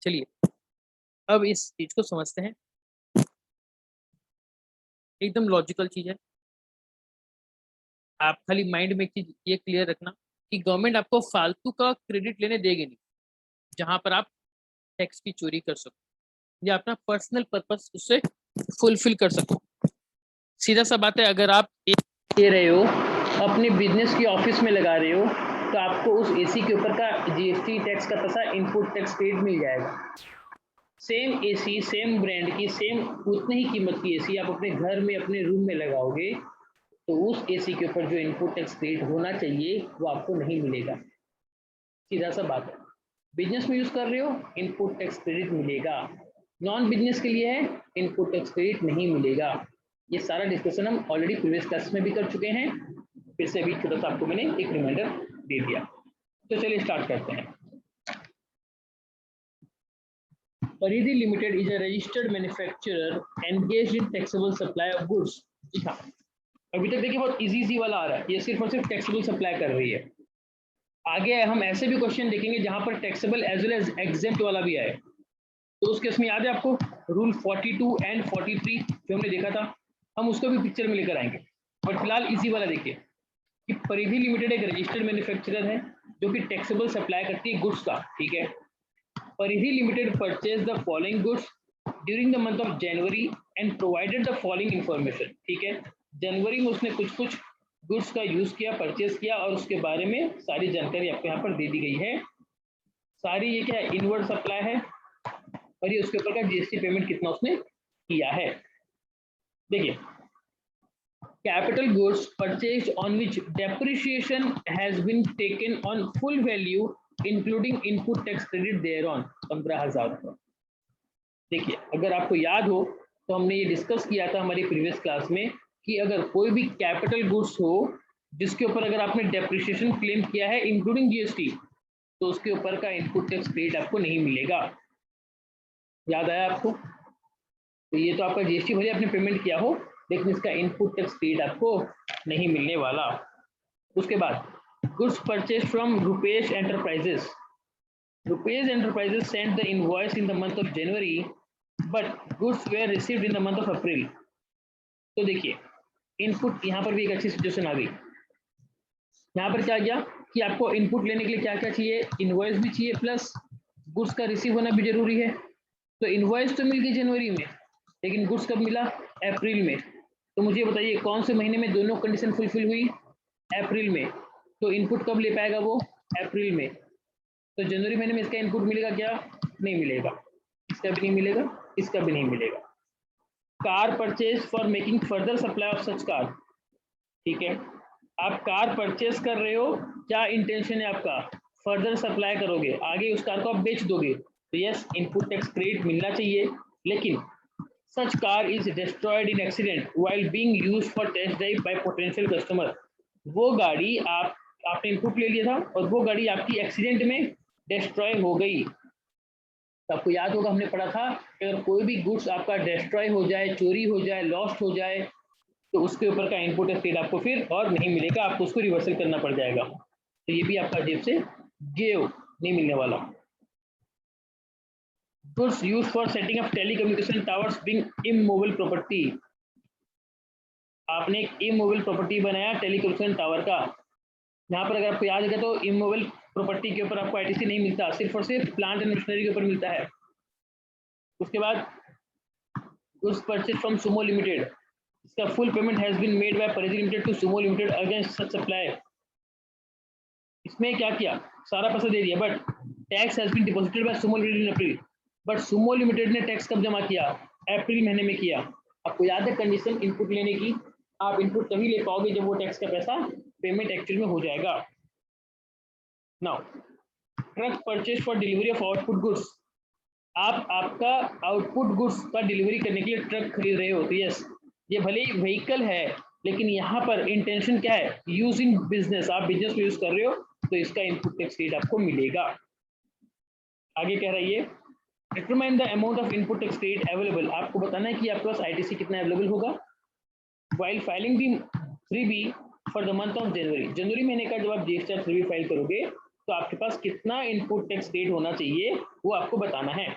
चलिए अब इस चीज को समझते हैं। एकदम लॉजिकल चीज है। आप खाली माइंड में एक चीज ये क्लियर रखना कि गवर्नमेंट आपको फालतू का क्रेडिट लेने देगी नहीं, जहां पर आप टैक्स की चोरी कर सको या अपना पर्सनल पर्पस उससे फुलफिल कर सको। सीधा सा बात है, अगर आप दे रहे हो अपने बिजनेस की ऑफिस में लगा रहे हो तो आपको उस एसी के ऊपर का जीएसटी टैक्स का तथा इनपुट टैक्स क्रेडिट मिल जाएगा। सेम एसी सेम ब्रांड की सेम उतनी ही कीमत की एसी आप अपने घर में अपने रूम में लगाओगे तो उस एसी के ऊपर जो इनपुट टैक्स क्रेडिट होना चाहिए वो आपको नहीं मिलेगा। सीधा सा बात है। बिजनेस में यूज कर रहे हो इनपुट टैक्स क्रेडिट मिलेगा, नॉन बिजनेस के लिए है इनपुट टैक्स क्रेडिट नहीं मिलेगा। ये सारा डिस्कशन हम ऑलरेडी प्रीवियस क्लास में भी कर चुके हैं, फिर से अभी छोटा सा आपको मैंने एक रिमाइंडर दे दिया। तो चलिए स्टार्ट करते हैं। Paridhi limited is a registered manufacturer engaged in taxable supply of goods. जी हाँ, अभी तक देखिए बहुत इजी वाला आ रहा है, ये सिर्फ और सिर्फ टैक्सेबल सप्लाई कर रही है। आगे हम ऐसे भी क्वेश्चन देखेंगे जहां पर taxable as well as exempt वाला भी आए। तो उस केस में याद है आपको रूल 42 एंड 43 जो हमने देखा था, हम उसको भी पिक्चर में लेकर आएंगे। बट फिलहाल इसी वाला देखिए कि परिधि लिमिटेड एक रजिस्टर्ड मैन्युफैक्चरर है जो कि टैक्सेबल सप्लाई करती है गुड्स का। ठीक है, परिधि limited purchase the following goods during the month of January and provided the following information. ठीक है, जनवरी में उसने कुछ कुछ गुड्स का यूज किया, परचेज किया और उसके बारे में सारी जानकारी आपको यहाँ पर दे दी गई है। सारी ये क्या है, इनवर्ड सप्लाई है और ये उसके ऊपर का जीएसटी पेमेंट कितना उसने किया है। देखिए, capital goods purchase on which depreciation has been taken on full value including input tax credit thereon 15,000 रुपये। देखिए, अगर आपको याद हो तो हमने ये डिस्कस किया था हमारी प्रीवियस क्लास में कि अगर कोई भी कैपिटल गुड्स हो जिसके ऊपर अगर आपने डेप्रिसिएशन क्लेम किया है इंक्लूडिंग जीएसटी तो उसके ऊपर का इनपुट टैक्स क्रेडिट आपको नहीं मिलेगा। याद आया आपको? तो ये तो आपका जीएसटी भले आपने पेमेंट किया हो लेकिन इसका इनपुट टैक्स क्रेडिट आपको नहीं मिलने वाला। उसके बाद goods purchase from Rupesh enterprises. Rupesh enterprises send the invoice in the month of January but goods were received in the month of April. तो देखिए, इनपुट यहाँ पर भी एक अच्छी सिचुएशन आ गई। यहाँ पर क्या गया कि आपको इनपुट लेने के लिए क्या क्या चाहिए, इनवॉइस भी चाहिए प्लस गुड्स का रिसीव होना भी जरूरी है। तो इनवॉइस तो मिल गई जनवरी में लेकिन गुड्स कब मिला, अप्रैल में। तो मुझे बताइए कौन से महीने में दोनों कंडीशन फुलफिल हुई, अप्रैल में। तो इनपुट कब ले पाएगा वो, अप्रैल में। तो जनवरी महीने में इसका इनपुट मिलेगा क्या, नहीं मिलेगा, इसका भी नहीं मिलेगा, इसका भी नहीं मिलेगा। Car purchase for making further supply of such car. ठीक है, आप कार परचेज कर रहे हो, क्या इंटेंशन है आपका, फर्दर सप्लाई करोगे, आगे उस कार को आप बेच दोगे, तो यस इनपुट टैक्स क्रेडिट मिलना चाहिए। लेकिन such car is destroyed in accident while being used for test drive by potential customer। वो गाड़ी आपने इनपुट ले लिया था और वो गाड़ी आपकी एक्सीडेंट में डिस्ट्रॉय हो गई। तो आपको याद होगा हमने पढ़ा था कि अगर कोई भी गुड्स आपका डिस्ट्रॉय हो जाए, चोरी हो जाए, लॉस्ट हो जाए तो उसके ऊपर का इनपुट टैक्स क्रेडिट आपको फिर और नहीं मिलेगा, आपको उसको रिवर्सल करना पड़ जाएगा। तो ये भी आपका जेब से गेव नहीं मिलने वाला। Goods used for setting up telecommunication towers being immobile property। आपने एक इमोबाइल प्रॉपर्टी बनाया टेलीकम्युनिकेशन टावर का। यहाँ पर अगर आपको याद है तो इमोबाइल प्रॉपर्टी के ऊपर आपको आईटीसी नहीं मिलता, सिर्फ और सिर्फ प्लांट एंड मशीनरी के ऊपर मिलता है। उसके बाद goods purchase from Sumo limited, इसका full payment has been made by Paridhi limited to Sumo limited against such supply. इसमें क्या किया, सारा पैसा दे दिया but tax has been deposited by Sumo limited in April. But Sumo limited ने tax कब जमा किया, अप्रैल महीने में किया। आपको याद है कंडीशन इनपुट लेने की, आप इनपुट तभी ले पाओगे जब वो टैक्स का पैसा पेमेंट एक्चुअल में हो जाएगा। Now truck purchase for delivery of output goods, आप आपका आउटपुट गुड्स का डिलीवरी करने के लिए ट्रक खरीद रहे हो तो यस ये भले ही व्हीकल है लेकिन यहाँ पर इंटेंशन क्या है, यूज इन बिजनेस, आप बिजनेस में यूज कर रहे हो तो इसका इनपुट टैक्स क्रेडिट आपको मिलेगा। आगे कह रही है determine the amount of input tax credit available, आपको बताना है कि आपके पास आईटीसी कितना अवेलेबल होगा while filing the 3B for the month of January। जनवरी महीने का जब आप जीएसटी 3B फाइल करोगे तो आपके पास कितना इनपुट टैक्स रेट होना चाहिए वो आपको बताना है।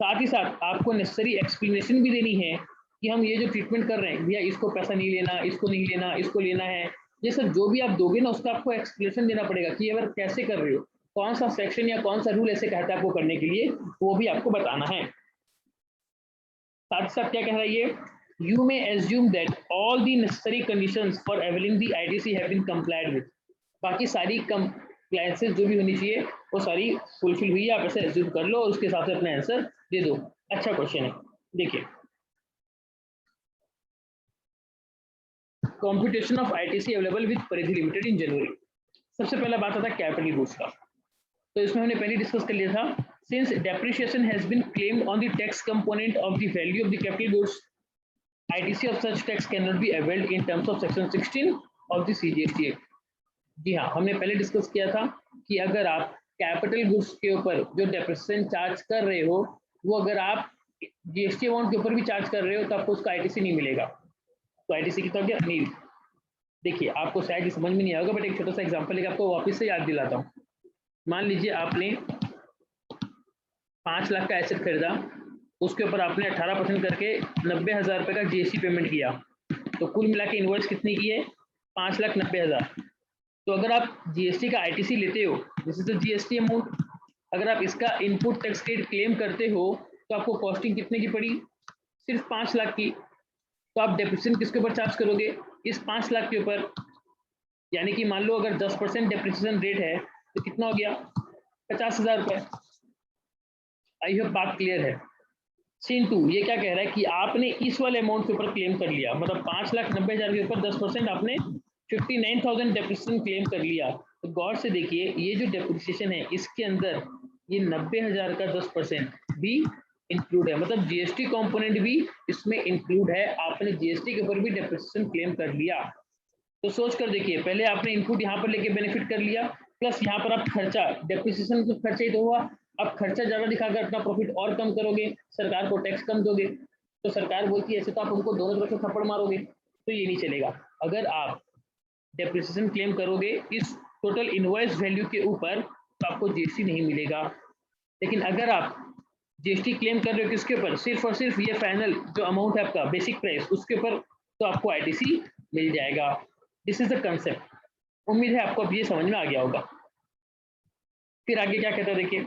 साथ ही साथ आपको नेसेसरी एक्सप्लेनेशन भी देनी है कि हम ये जो ट्रीटमेंट कर रहे हैं भैया, इसको पैसा नहीं लेना, इसको नहीं लेना, इसको लेना है। ये सब जो भी आप दोगे ना, उसका आपको एक्सप्लेनेशन देना पड़ेगा कि अगर कैसे कर रहे हो, कौन सा सेक्शन या कौन सा रूल ऐसे कहता है आपको करने के लिए, वो भी आपको बताना है। साथ ही साथ क्या कह रहा है ये, you may assume that all the necessary conditions for availing the ITC have been complied with। बाकी सारी compliances जो भी होनी चाहिए वो सारी फुलफिल हुई है, आप ऐसे एज्यूम कर लो और उसके हिसाब से अपना आंसर दे दो। अच्छा क्वेश्चन है, देखिए computation of ITC available with परिधि लिमिटेड इन जनवरी। सबसे पहला बात आता है कैपिटल गुड्स का, तो इसमें हमने पहले डिस्कस कर लिया था, since depreciation has been claimed on the tax component of the value of the capital goods, ITC of such tax cannot be availed in terms of section 16 of the CGST Act। जी हाँ, हमने पहले discuss किया था कि अगर आप capital goods के ऊपर जो डेप्रिसिएशन चार्ज कर रहे हो, वो अगर आप GST अमाउंट के ऊपर भी चार्ज कर रहे हो तो आपको उसका ITC नहीं मिलेगा। तो ITC कितना हो गया, नील। देखिए आपको शायद समझ में नहीं आएगा, बट एक छोटा सा एग्जांपल लेकर आपको वापस से याद दिलाता हूँ। मान लीजिए आपने 5 लाख का एसेट खरीदा, उसके ऊपर आपने 18% करके 90,000 रुपये का GST पेमेंट किया, तो कुल मिला के इनवॉइस कितनी की है, 5,90,000। तो अगर आप GST का ITC लेते हो, this is the GST amount, अगर आप इसका इनपुट टैक्स क्रेडिट क्लेम करते हो तो आपको कॉस्टिंग कितने की पड़ी, सिर्फ 5 लाख की। तो आप डेप्रिसिएशन किसके ऊपर चार्ज करोगे, इस 5 लाख के ऊपर। यानी कि मान लो अगर 10% डेप्रिसिएशन रेट है तो कितना हो गया, 50,000 रुपये। आई होप बात क्लियर है। सीन 2 ये क्या कह रहा है कि आपने इस वाले अमाउंट के ऊपर क्लेम कर लिया, मतलब 5,90,000 के ऊपर 10% आपने 59,000 डेप्रिसिएशन क्लेम कर लिया। तो गौर से देखिए ये जो डेप्रिसिएशन है इसके अंदर ये 90,000 का 10% भी इंक्लूड है, मतलब GST कंपोनेंट भी इसमें इंक्लूड है। आपने GST के ऊपर भी डेप्रिसिएशन क्लेम कर लिया। तो सोच कर देखिए, पहले आपने इनपुट यहाँ पर लेके बेनिफिट कर लिया, प्लस यहाँ पर आप खर्चा, डेप्रिसिएशन तो खर्चा ही तो हुआ, अब खर्चा ज्यादा दिखाकर अपना प्रॉफिट और कम करोगे, सरकार को टैक्स कम दोगे, तो सरकार बोलती है ऐसे तो आप हमको दोनों तरफ से थप्पड़ मारोगे, तो ये नहीं चलेगा। अगर आप डेप्रिसिएशन क्लेम करोगे इस टोटल इनवॉइस वैल्यू के ऊपर तो आपको GST नहीं मिलेगा। लेकिन अगर आप GST क्लेम कर रहे हो किसके ऊपर, सिर्फ और सिर्फ ये फाइनल जो अमाउंट है आपका बेसिक प्राइस उसके ऊपर, तो आपको ITC मिल जाएगा। This is the concept. उम्मीद है आपको अब ये समझ में आ गया होगा। फिर आगे क्या कहता है देखिए,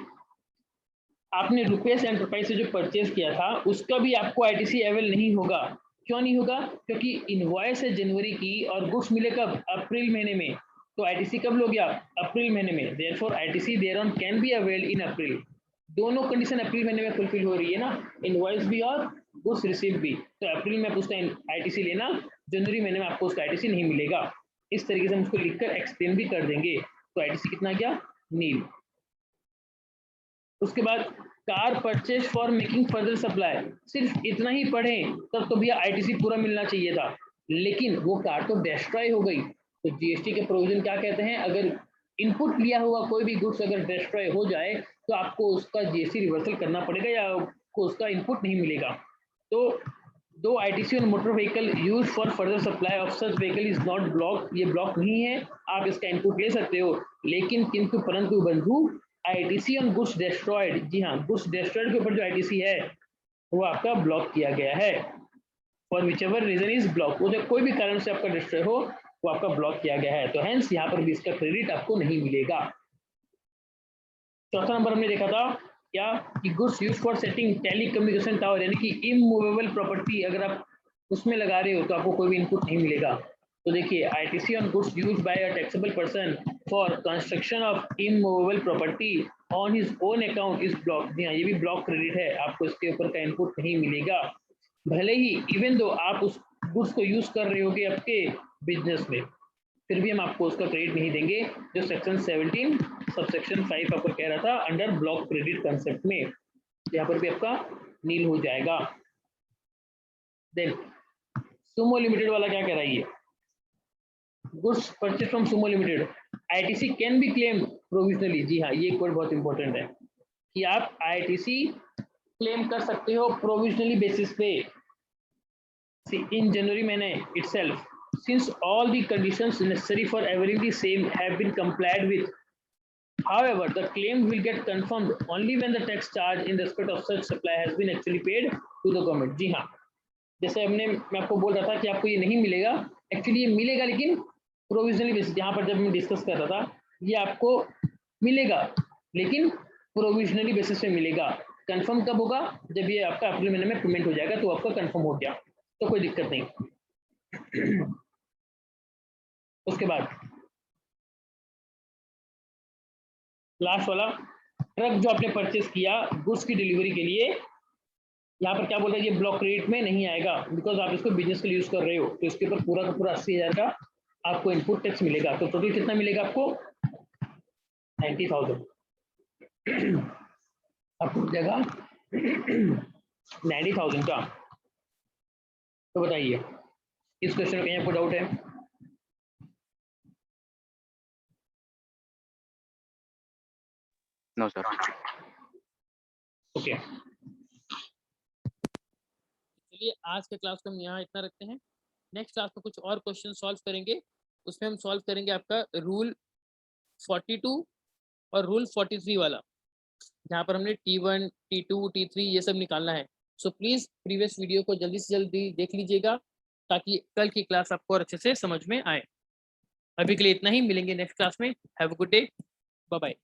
आपने रुपेश एंटरप्राइज से जो परचेज किया था उसका भी आपको ITC अवेल नहीं होगा। क्यों नहीं होगा, क्योंकि इनवॉइस है जनवरी की और गुड्स मिले कब, अप्रैल महीने में, तो ITC कब लोगे आप, अप्रैल महीने में। Therefore ITC thereon can be avail in April. दोनों कंडीशन अप्रैल महीने में फुलफिल हो रही है ना, इनवॉइस भी और गुड्स रिसीव भी। तो अप्रैल में आप उसका ITC लेना, जनवरी महीने में आपको उसका ITC नहीं मिलेगा। इस तरीके से हम उसको लिखकर एक्सप्लेन भी कर देंगे। तो ITC कितना गया, नील। उसके बाद car purchase for making further supply, सिर्फ इतना ही पढ़ें तब तो भैया ITC पूरा मिलना चाहिए था, लेकिन वो कार तो डिस्ट्रॉय हो गई। तो GST के प्रोविजन क्या कहते हैं, अगर इनपुट लिया हुआ कोई भी गुड्स अगर डिस्ट्रॉय हो जाए तो आपको उसका GST रिवर्सल करना पड़ेगा या आपको उसका इनपुट नहीं मिलेगा। तो दो ITC on motor vehicle use for further supply of such vehicle is not block, ये ब्लॉक नहीं है, आप इसका इनपुट ले सकते हो। लेकिन किंतु परंतु बंधु ITC ऑन गुड्स डिस्ट्रॉयड, जी हाँ, गुड्स डिस्ट्रॉयड के ऊपर जो ITC है वो आपका ब्लॉक किया गया है। For whichever reason is block, वो जब कोई भी कारण से आपका डिस्ट्रॉय हो वो आपका ब्लॉक किया गया है, तो हेंस यहाँ पर भी इसका क्रेडिट आपको नहीं मिलेगा। चौथा नंबर हमने देखा था क्या, कि goods use for setting telecommunication tower, यानी कि इमूवेबल प्रॉपर्टी अगर आप उसमें लगा रहे हो तो आपको कोई भी इनपुट नहीं मिलेगा। तो देखिए ITC on goods use by a taxable person for construction of immovable property on his own account is block. जी हाँ, ये भी ब्लॉक क्रेडिट है, आपको इसके ऊपर का इनपुट नहीं मिलेगा। भले ही इवन दो आप उस गुड्स को यूज कर रहे होगे आपके बिजनेस में, फिर भी हम आपको उसका क्रेडिट नहीं देंगे, जो सेक्शन 17 सबसेक्शन 5 आपको कह रहा था अंडर ब्लॉक क्रेडिट कंसेप्ट में, यहाँ पर भी आपका नील हो जाएगा। देन सुमो लिमिटेड वाला क्या कह रहा है, ये goods purchase from Sumo limited ITC can be claim provisionally. जी हाँ, ये कोड बहुत इंपॉर्टेंट है कि आप ITC क्लेम कर सकते हो प्रोविजनली बेसिस पे इन जनवरी महीने itself, since all the conditions necessary for availing the same have been complied with, However, the claim will get confirmed only when the tax charge in respect of such supply has been actually paid to the government. जी हाँ, जैसे मैं आपको बोल रहा था कि आपको ये नहीं मिलेगा, एक्चुअली ये मिलेगा लेकिन प्रोविजनली बेसिस, यहाँ पर जब मैं डिस्कस कर रहा था, ये आपको मिलेगा लेकिन प्रोविजनली बेसिस पे मिलेगा। कंफर्म कब होगा? जब ये आपका अप्रैल महीने में पेमेंट हो जाएगा तो आपका कंफर्म हो गया, तो कोई दिक्कत नहीं। उसके बाद लास्ट वाला, ट्रक जो आपने परचेस किया गुड्स की डिलीवरी के लिए, यहाँ पर क्या बोल रहा है, ये ब्लॉक क्रेडिट में नहीं आएगा बिकॉज आप इसको बिजनेस के लिए यूज कर रहे हो, तो इसके ऊपर पूरा का पूरा 80,000 का आपको इनपुट टैक्स मिलेगा। तो टोटल कितना मिलेगा आपको? 90,000 आपको मिलेगा 90,000 का। तो बताइए इस क्वेश्चन में कहीं आपको डाउट है? No sir. ओके, चलिए आज के क्लास को हम यहाँ इतना रखते हैं। नेक्स्ट क्लास में कुछ और क्वेश्चन सॉल्व करेंगे, उसमें हम सॉल्व करेंगे आपका रूल 42 और रूल 43 वाला, जहाँ पर हमने T1, T2, T3 ये सब निकालना है। सो प्लीज प्रीवियस वीडियो को जल्दी से जल्दी देख लीजिएगा ताकि कल की क्लास आपको और अच्छे से समझ में आए। अभी के लिए इतना ही, मिलेंगे नेक्स्ट क्लास में। Have a good day, bye bye.